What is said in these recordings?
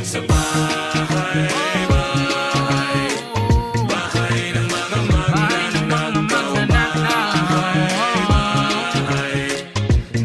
sa bahay, bahay, bahay ng mga magnanakaw.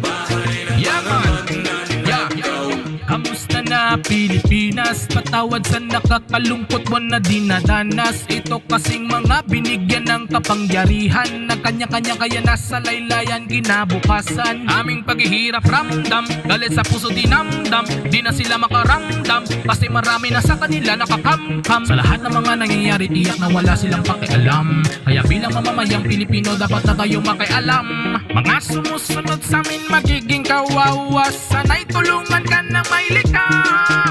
Bahay ng mga magnanakaw. Kamusta na Pilipinas? Patawad sa nakakalungkot mo na dinadanas. Ito kasing mga binigyan ng kapangyarihan, na kanya-kanya kaya nasa laylayan kinabukasan. Aming paghihirap ramdam, galit sa puso dinamdam. Di na sila makaramdam, kasi marami na sa kanila nakakamkam. Sa lahat ng mga nangyayari, tiyak na wala silang pakialam. Kaya bilang mamamayang Pilipino, dapat na tayo makialam. Mga sumusunod sa amin magiging kawawa, sana'y tulungan ka na may likas.